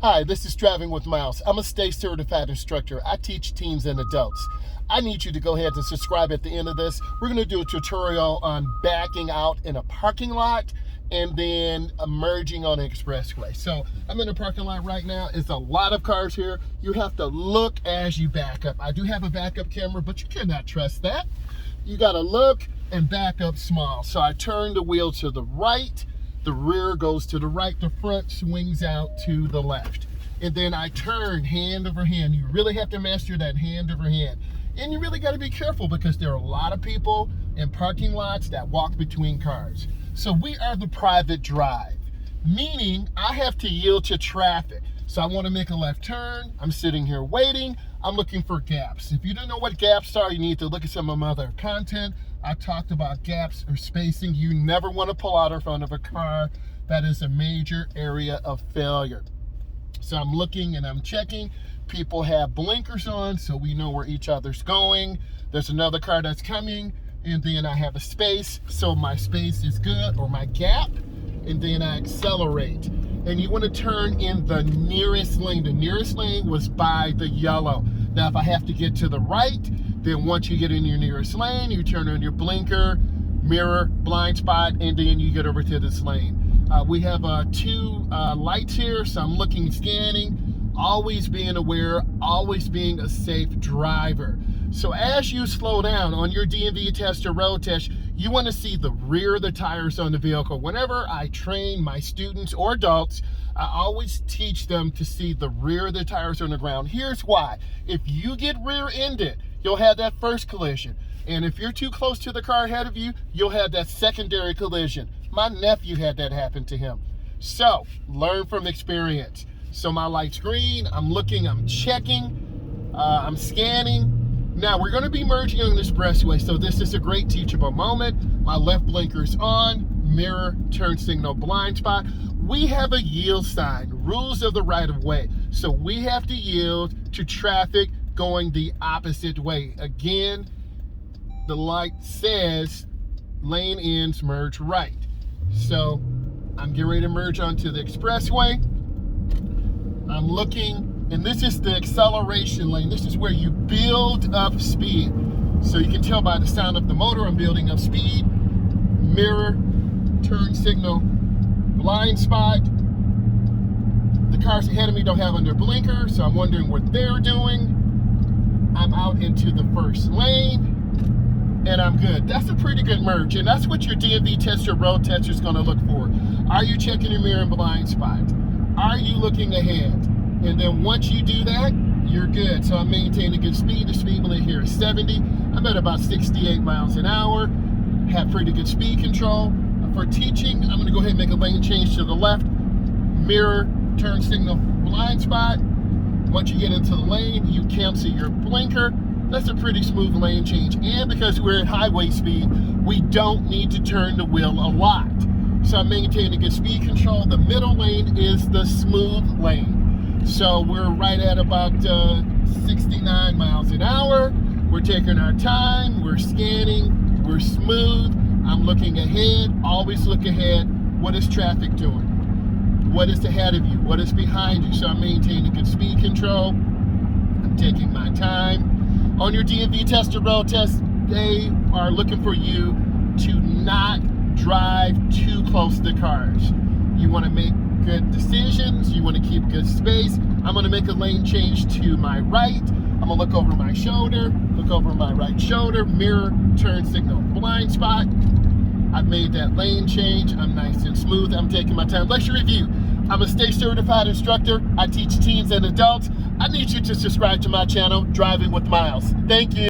Hi, this is Driving with Miles. I'm a state certified instructor. I teach teens and adults. I need you to go ahead and subscribe at the end of this. We're going to do a tutorial on backing out in a parking lot and then emerging on an expressway. So I'm in a parking lot right now. It's a lot of cars here. You have to look as you back up. I do have a backup camera, but you cannot trust that. You got to look and back up small. So I turn the wheel to the right. The rear goes to the right, the front swings out to the left. And then I turn hand over hand. You really have to master that hand over hand. And you really got to be careful because there are a lot of people in parking lots that walk between cars. So we are the private drive, meaning I have to yield to traffic. So I want to make a left turn. I'm sitting here waiting. I'm looking for gaps. If you don't know what gaps are, you need to look at some of my other content. I talked about gaps or spacing. You never want to pull out in front of a car. That is a major area of failure. So I'm looking and I'm checking. People have blinkers on, so we know where each other's going. There's another car that's coming, and then I have a space, so my space is good, or my gap, and then I accelerate. And you want to turn in the nearest lane. The nearest lane was by the yellow. Now, if I have to get to the right, then once you get in your nearest lane, you turn on your blinker, mirror, blind spot, and then you get over to this lane. We have two lights here, so I'm looking, scanning, always being aware, always being a safe driver. So as you slow down on your DMV test or road test, you want to see the rear of the tires on the vehicle. Whenever I train my students or adults, I always teach them to see the rear of the tires on the ground. Here's why. If you get rear-ended, you'll have that first collision. And if you're too close to the car ahead of you, you'll have that secondary collision. My nephew had that happen to him. So learn from experience. So my light's green, I'm looking, I'm checking, I'm scanning. Now we're gonna be merging on the expressway, so this is a great teachable moment. My left blinker's on, mirror, turn signal, blind spot. We have a yield sign, rules of the right of way. So we have to yield to traffic going the opposite way. Again, the light says lane ends, merge right. So I'm getting ready to merge onto the expressway. I'm looking, and this is the acceleration lane. This is where you build up speed. So you can tell by the sound of the motor, I'm building up speed. Mirror, turn signal, blind spot. The cars ahead of me don't have on their blinker, so I'm wondering what they're doing. I'm out into the first lane, and I'm good. That's a pretty good merge, and that's what your DMV tester, road tester is going to look for. Are you checking your mirror and blind spot? Are you looking ahead? And then once you do that, you're good. So I'm maintaining good speed. The speed limit here is 70. I'm at about 68 miles an hour. Have pretty good speed control. For teaching, I'm going to go ahead and make a lane change to the left. Mirror, turn signal, blind spot. Once you get into the lane, you cancel your blinker. That's a pretty smooth lane change. And because we're at highway speed, we don't need to turn the wheel a lot. So I'm maintaining good speed control. The middle lane is the smooth lane. So we're right at about 69 miles an hour. We're taking our time, we're scanning, we're smooth. I'm looking ahead, always look ahead. What is traffic doing? What is ahead of you? What is behind you? So I'm maintaining good speed control. I'm taking my time. On your DMV test or road test, they are looking for you to not drive too close to cars. You want to make good decisions. You want to keep good space. I'm going to make a lane change to my right. I'm going to look over my shoulder, look over my right shoulder, mirror, turn signal, blind spot. I've made that lane change. I'm nice and smooth. I'm taking my time. Lecture review. I'm a state certified instructor. I teach teens and adults. I need you to subscribe to my channel, Driving with Miles. Thank you.